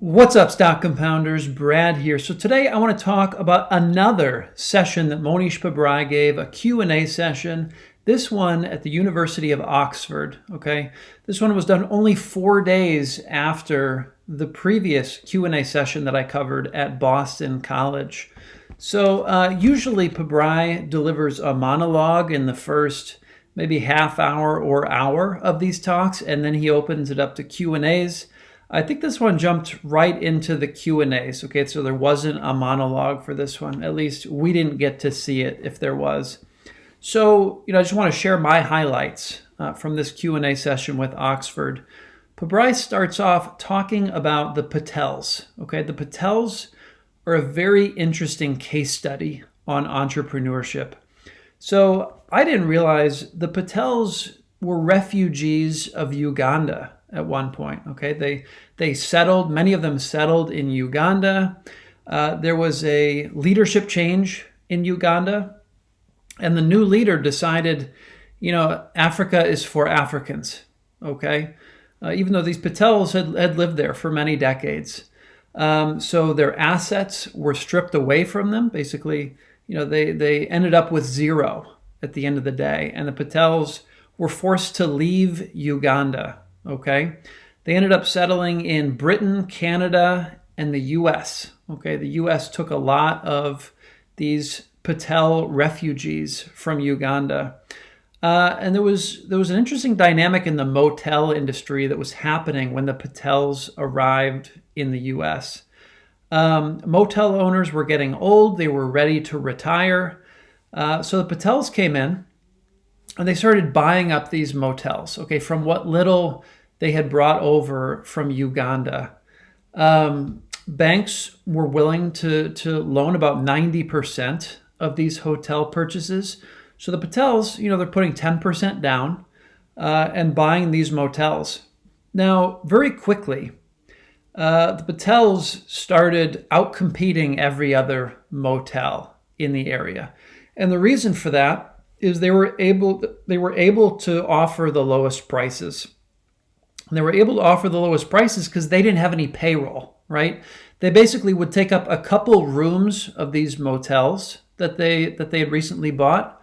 What's up, stock compounders? Brad here. So today I want to talk about another session that Mohnish Pabrai gave, a Q&A session. This one at the University of Oxford, okay? This one was done only 4 days after the previous Q&A session that I covered at Boston College. So usually Pabrai delivers a monologue in the first maybe half hour or hour of these talks, and then he opens it up to Q&As. I think this one jumped right into the Q&As, okay? So there wasn't a monologue for this one. At least we didn't get to see it if there was. So, I just want to share my highlights from this Q&A session with Oxford. Pabrai starts off talking about the Patels, okay? The Patels are a very interesting case study on entrepreneurship. So I didn't realize the Patels were refugees of Uganda at one point, okay? They settled, many of them settled in Uganda. There was a leadership change in Uganda, and the new leader decided, Africa is for Africans, okay? Even though these Patels had lived there for many decades. So their assets were stripped away from them. Basically, they ended up with zero at the end of the day, and the Patels were forced to leave Uganda. Okay, they ended up settling in Britain, Canada, and the U.S. Okay, the U.S. took a lot of these Patel refugees from Uganda, and there was an interesting dynamic in the motel industry that was happening when the Patels arrived in the U.S. Motel owners were getting old; they were ready to retire, so the Patels came in. And they started buying up these motels, okay, from what little they had brought over from Uganda. Banks were willing to loan about 90% of these hotel purchases. So the Patels, they're putting 10% down and buying these motels. Now, very quickly, the Patels started outcompeting every other motel in the area. And the reason for that is they were able to offer the lowest prices. And they were able to offer the lowest prices because they didn't have any payroll, right? They basically would take up a couple rooms of these motels that they had recently bought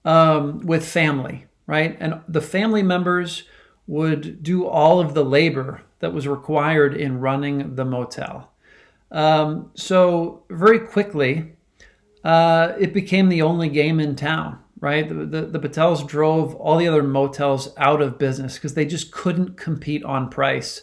with family, right? And the family members would do all of the labor that was required in running the motel. So very quickly, it became the only game in town. Right? The Patels drove all the other motels out of business because they just couldn't compete on price.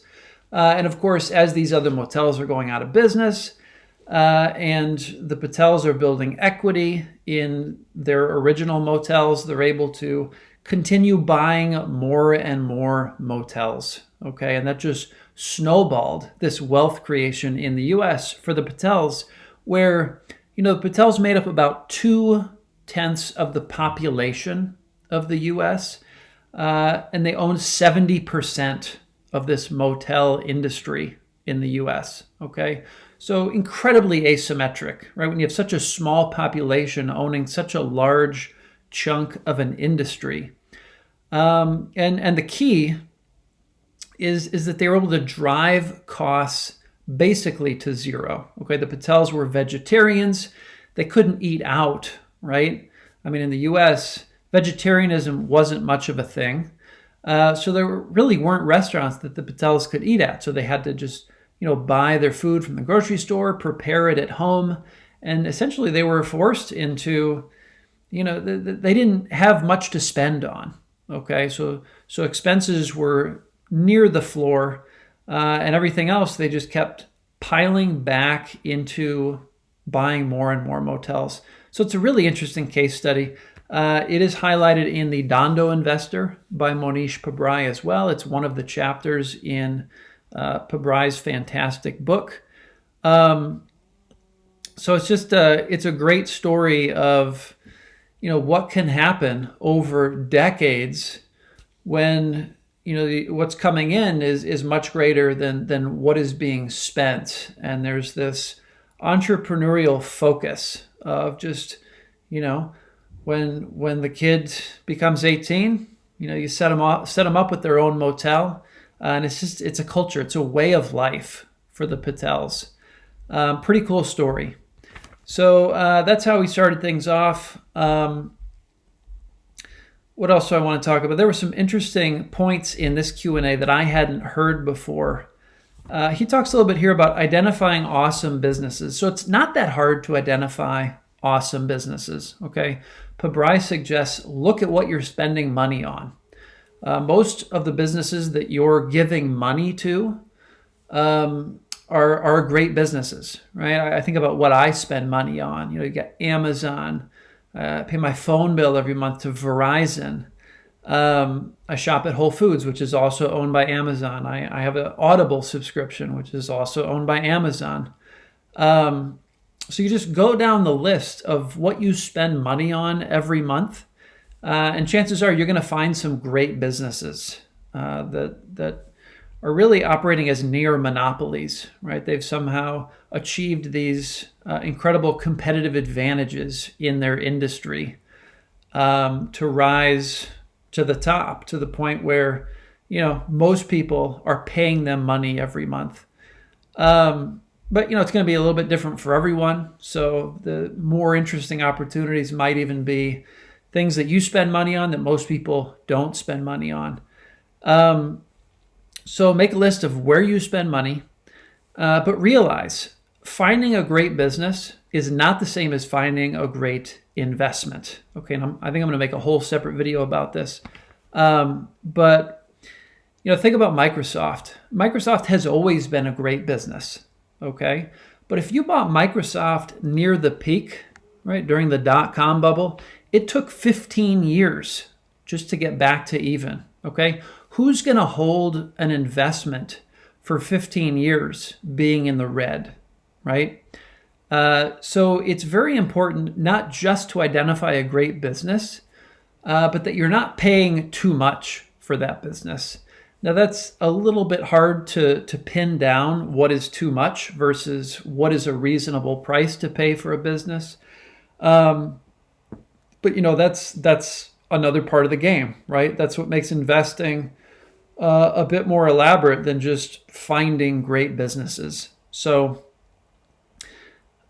And of course, as these other motels are going out of business and the Patels are building equity in their original motels, they're able to continue buying more and more motels. Okay, and that just snowballed this wealth creation in the U.S. for the Patels, where, the Patels made up about 2/10 of the population of the U.S., and they own 70% of this motel industry in the U.S., okay? So incredibly asymmetric, right? When you have such a small population owning such a large chunk of an industry. And the key is that they were able to drive costs basically to zero, okay? The Patels were vegetarians. They couldn't eat out, right? I mean, in the U.S., vegetarianism wasn't much of a thing. So there really weren't restaurants that the Patels could eat at. So they had to just, buy their food from the grocery store, prepare it at home. And essentially they were forced into, they didn't have much to spend on. Okay. So expenses were near the floor and everything else, they just kept piling back into buying more and more motels. So it's a really interesting case study. It is highlighted in the Dondo Investor by Mohnish Pabrai as well. It's one of the chapters in Pabrai's fantastic book. So it's just it's a great story of what can happen over decades when what's coming in is much greater than what is being spent, and there's this entrepreneurial focus of just, when the kid becomes 18, you set them up with their own motel, and it's a culture, it's a way of life for the Patels. Pretty cool story. So that's how we started things off. What else do I want to talk about? There were some interesting points in this Q&A that I hadn't heard before. He talks a little bit here about identifying awesome businesses. So it's not that hard to identify awesome businesses, okay? Pabrai suggests look at what you're spending money on. Most of the businesses that you're giving money to are great businesses, right? I think about what I spend money on. You get Amazon. I pay my phone bill every month to Verizon. I shop at Whole Foods, which is also owned by Amazon. I have an Audible subscription, which is also owned by Amazon. So you just go down the list of what you spend money on every month, and chances are you're going to find some great businesses that are really operating as near monopolies, right? They've somehow achieved these incredible competitive advantages in their industry to rise to the top, to the point where, most people are paying them money every month. But, it's going to be a little bit different for everyone. So the more interesting opportunities might even be things that you spend money on that most people don't spend money on. So make a list of where you spend money, but realize finding a great business is not the same as finding a great investment. Okay, and I think I'm going to make a whole separate video about this. But think about Microsoft. Microsoft has always been a great business. Okay, but if you bought Microsoft near the peak, right, during the dot-com bubble, it took 15 years just to get back to even. Okay, who's going to hold an investment for 15 years being in the red, right? So it's very important not just to identify a great business, but that you're not paying too much for that business. Now that's a little bit hard to pin down what is too much versus what is a reasonable price to pay for a business. But that's another part of the game, right? That's what makes investing a bit more elaborate than just finding great businesses. So,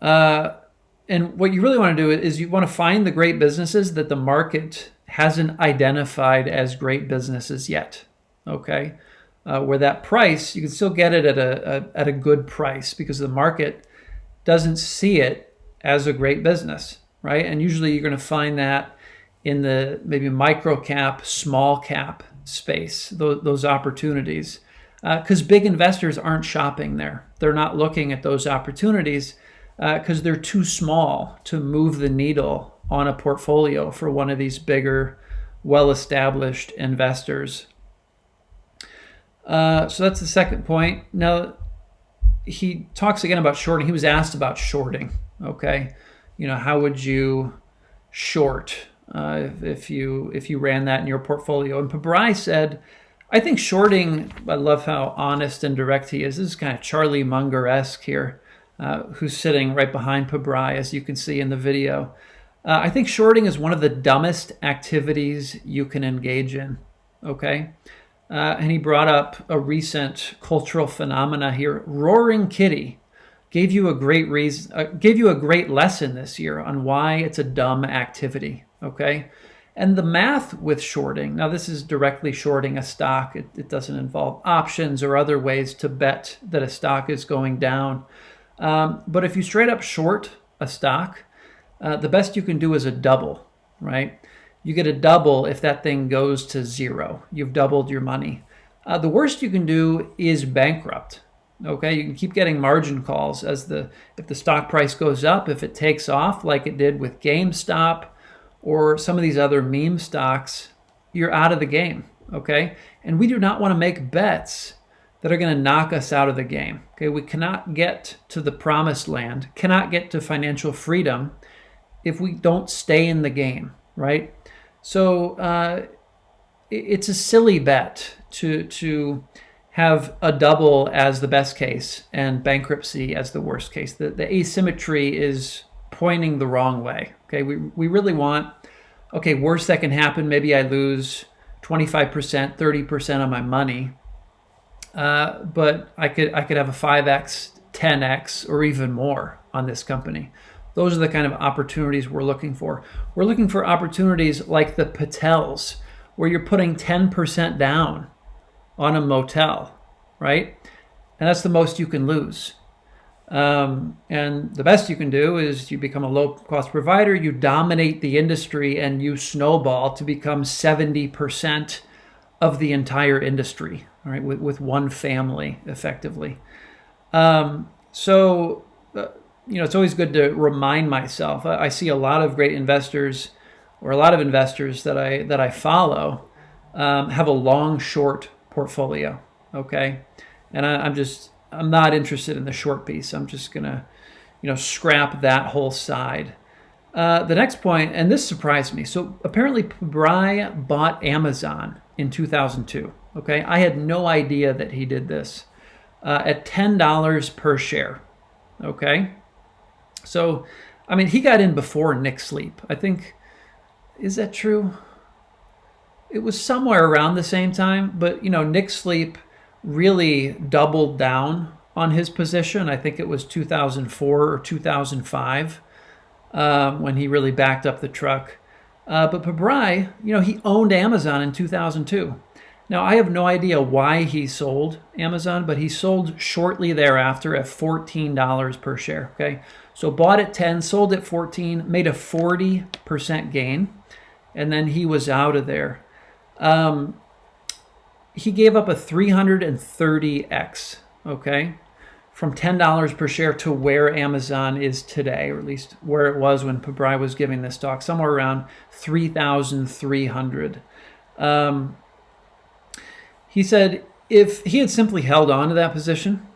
and what you really want to do is you want to find the great businesses that the market hasn't identified as great businesses yet. Okay, where that price, you can still get it at a good price because the market doesn't see it as a great business, right? And usually you're going to find that in the maybe micro cap, small cap space, those opportunities, because big investors aren't shopping there. They're not looking at those opportunities because they're too small to move the needle on a portfolio for one of these bigger, well-established investors. So that's the second point. Now, he talks again about shorting. He was asked about shorting. Okay, how would you short if you ran that in your portfolio? And Pabrai said, I think shorting. I love how honest and direct he is. This is kind of Charlie Munger-esque here, who's sitting right behind Pabrai, as you can see in the video. I think shorting is one of the dumbest activities you can engage in. Okay. And he brought up a recent cultural phenomena here. Roaring Kitty gave you a great lesson this year on why it's a dumb activity. Okay, and the math with shorting. Now, this is directly shorting a stock. It doesn't involve options or other ways to bet that a stock is going down. But if you straight up short a stock, the best you can do is a double, right? You get a double if that thing goes to zero. You've doubled your money. The worst you can do is bankrupt. Okay, you can keep getting margin calls if the stock price goes up, if it takes off like it did with GameStop or some of these other meme stocks, you're out of the game. Okay, and we do not want to make bets that are going to knock us out of the game. Okay, we cannot get to the promised land, cannot get to financial freedom if we don't stay in the game, right? So it's a silly bet to have a double as the best case and bankruptcy as the worst case. The asymmetry is pointing the wrong way. Okay, we really want, okay, worst that can happen, maybe I lose 25%, 30% of my money. but I could have a 5x, 10x, or even more on this company. Those are the kind of opportunities we're looking for. We're looking for opportunities like the Patels, where you're putting 10% down on a motel, right? And that's the most you can lose. And the best you can do is you become a low-cost provider, you dominate the industry, and you snowball to become 70% of the entire industry, all right, with one family, effectively. It's always good to remind myself. I see a lot of great investors, or a lot of investors that I follow, have a long-short portfolio, okay? And I'm not interested in the short piece. I'm just gonna, scrap that whole side. The next point, and this surprised me. So apparently Pabrai bought Amazon in 2002. Okay, I had no idea that he did this at $10 per share. Okay, so he got in before Nick Sleep. I think, is that true? It was somewhere around the same time, but Nick Sleep really doubled down on his position. I think it was 2004 or 2005 when he really backed up the truck. But Pabrai, he owned Amazon in 2002. Now, I have no idea why he sold Amazon, but he sold shortly thereafter at $14 per share. Okay, so bought at 10, sold at 14, made a 40% gain, and then he was out of there. He gave up a 330x, okay, from $10 per share to where Amazon is today, or at least where it was when Pabrai was giving this talk, somewhere around 3,300. He said if he had simply held on to that position,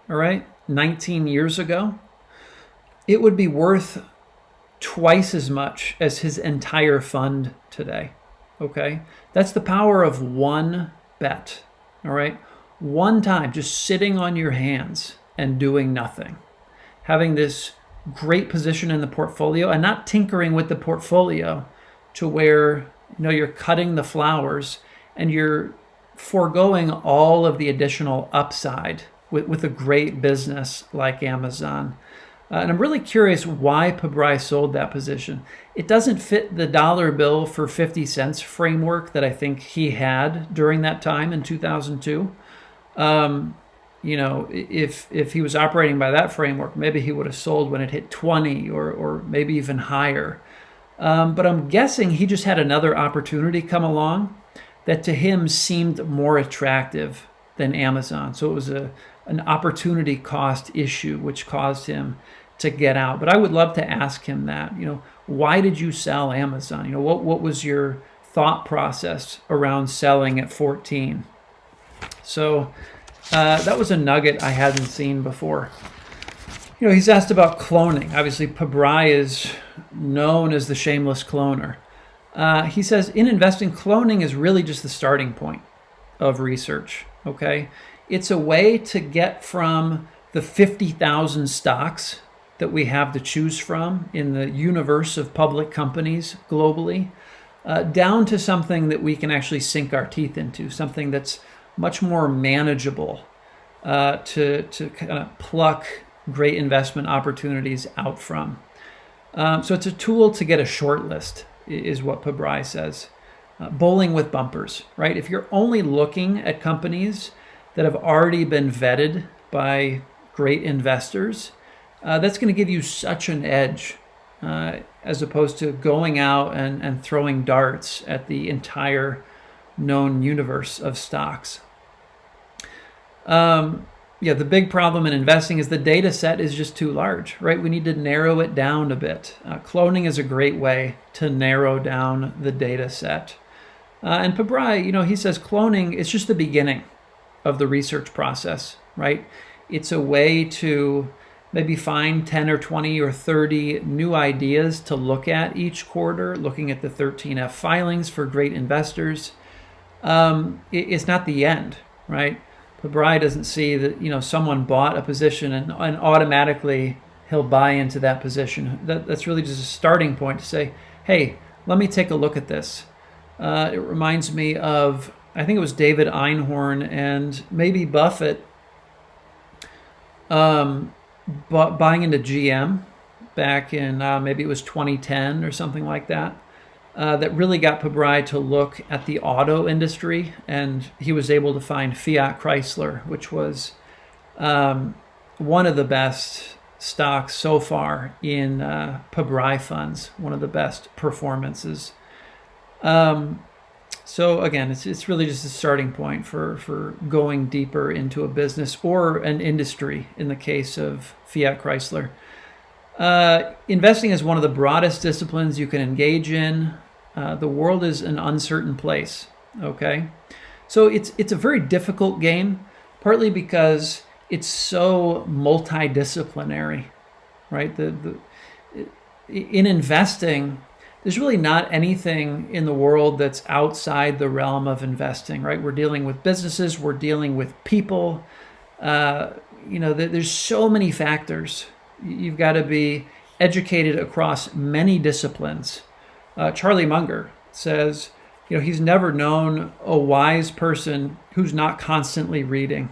all right, 19 years ago, it would be worth twice as much as his entire fund today, okay? That's the power of one bet, all right? One time, just sitting on your hands and doing nothing. Having this great position in the portfolio and not tinkering with the portfolio to where, you're cutting the flowers and you're foregoing all of the additional upside with a great business like Amazon. And I'm really curious why Pabrai sold that position. It doesn't fit the dollar bill for 50 cents framework that I think he had during that time in 2002. If he was operating by that framework, maybe he would have sold when it hit 20 or maybe even higher. But I'm guessing he just had another opportunity come along that to him seemed more attractive than Amazon. So it was an opportunity cost issue, which caused him to get out. But I would love to ask him that, why did you sell Amazon? What was your thought process around selling at 14? So that was a nugget I hadn't seen before. He's asked about cloning. Obviously, Pabrai is known as the shameless cloner. He says, in investing, cloning is really just the starting point of research, okay? It's a way to get from the 50,000 stocks that we have to choose from in the universe of public companies globally, down to something that we can actually sink our teeth into, something that's much more manageable to kind of pluck great investment opportunities out from. So it's a tool to get a short list, is what Pabrai says. Bowling with bumpers, right? If you're only looking at companies that have already been vetted by great investors, that's going to give you such an edge as opposed to going out and throwing darts at the entire known universe of stocks. The big problem in investing is the data set is just too large, right? We need to narrow it down a bit. Cloning is a great way to narrow down the data set. And Pabrai, he says cloning is just the beginning of the research process, right? It's a way to maybe find 10 or 20 or 30 new ideas to look at each quarter, looking at the 13F filings for great investors. It's not the end, right? Pabrai doesn't see that someone bought a position and automatically he'll buy into that position. That's really just a starting point to say, hey, let me take a look at this. It reminds me of I think it was David Einhorn and maybe Buffett buying into GM back in maybe it was 2010 or something like that. That really got Pabrai to look at the auto industry, and he was able to find Fiat Chrysler, which was one of the best stocks so far in Pabrai funds, one of the best performances. So again, it's really just a starting point for going deeper into a business or an industry in the case of Fiat Chrysler. Investing is one of the broadest disciplines you can engage in. The world is an uncertain place, okay? So it's a very difficult game, partly because it's so multidisciplinary, right? In investing, there's really not anything in the world that's outside the realm of investing, right? We're dealing with businesses, we're dealing with people. There's so many factors. You've got to be educated across many disciplines. Charlie Munger says, he's never known a wise person who's not constantly reading,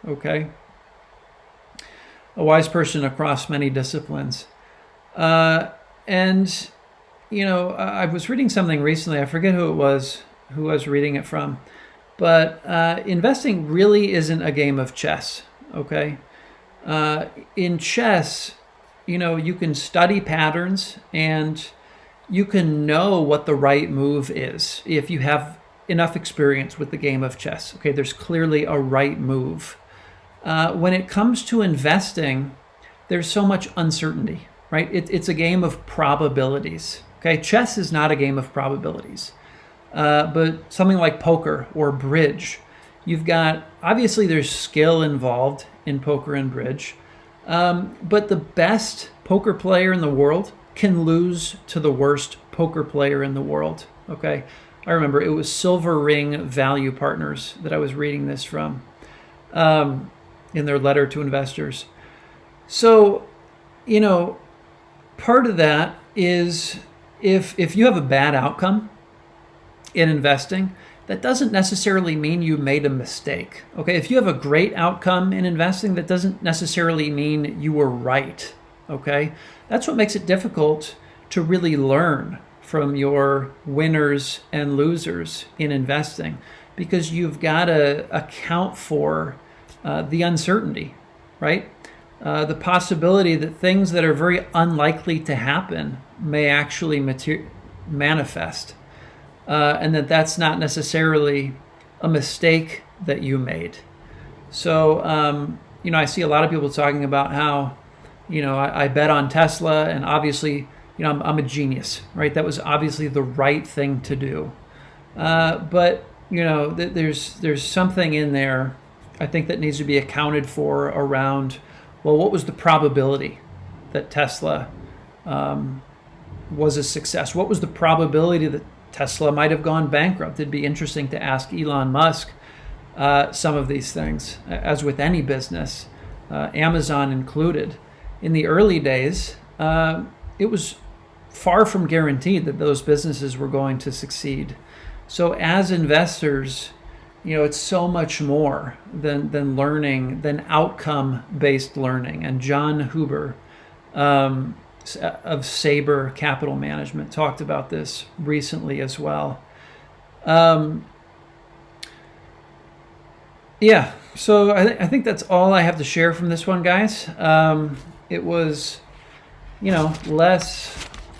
okay? A wise person across many disciplines. I was reading something recently, I forget who I was reading it from, but investing really isn't a game of chess, okay? In chess, you can study patterns and you can know what the right move is if you have enough experience with the game of chess. Okay, there's clearly a right move. When it comes to investing, there's so much uncertainty, right? It's a game of probabilities. Okay, chess is not a game of probabilities. But something like poker or bridge, obviously there's skill involved in poker and bridge, but the best poker player in the world can lose to the worst poker player in the world, okay? I remember it was Silver Ring Value Partners that I was reading this from in their letter to investors. So, part of that is if you have a bad outcome in investing, that doesn't necessarily mean you made a mistake. Okay, if you have a great outcome in investing, that doesn't necessarily mean you were right. Okay, that's what makes it difficult to really learn from your winners and losers in investing, because you've got to account for the uncertainty, right? The possibility that things that are very unlikely to happen may actually manifest. And that's not necessarily a mistake that you made. So, I see a lot of people talking about how, I bet on Tesla, and obviously, I'm a genius, right? That was obviously the right thing to do. But, there's something in there, I think, that needs to be accounted for around, well, what was the probability that Tesla was a success? What was the probability that Tesla might have gone bankrupt? It'd be interesting to ask Elon Musk some of these things, as with any business, Amazon included. In the early days, it was far from guaranteed that those businesses were going to succeed. So as investors, it's so much more than learning, than outcome-based learning. And John Huber of Sabre Capital Management talked about this recently as well. So I think that's all I have to share from this one, guys. It was,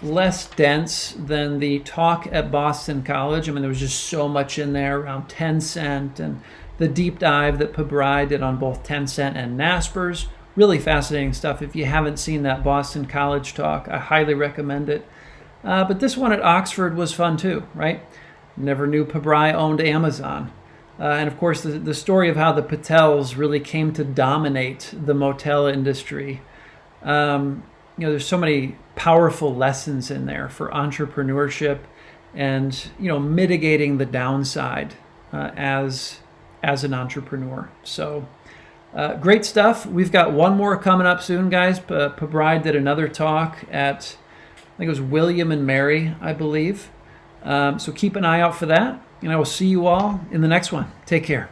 less dense than the talk at Boston College. I mean, there was just so much in there around Tencent and the deep dive that Pabrai did on both Tencent and Naspers. Really fascinating stuff. If you haven't seen that Boston College talk, I highly recommend it. But this one at Oxford was fun too, right? Never knew Pabrai owned Amazon. And of course, the story of how the Patels really came to dominate the motel industry. There's so many powerful lessons in there for entrepreneurship and, mitigating the downside as an entrepreneur. So great stuff. We've got one more coming up soon, guys. Pabrai did another talk at, I think it was William and Mary, I believe. So keep an eye out for that. And I will see you all in the next one. Take care.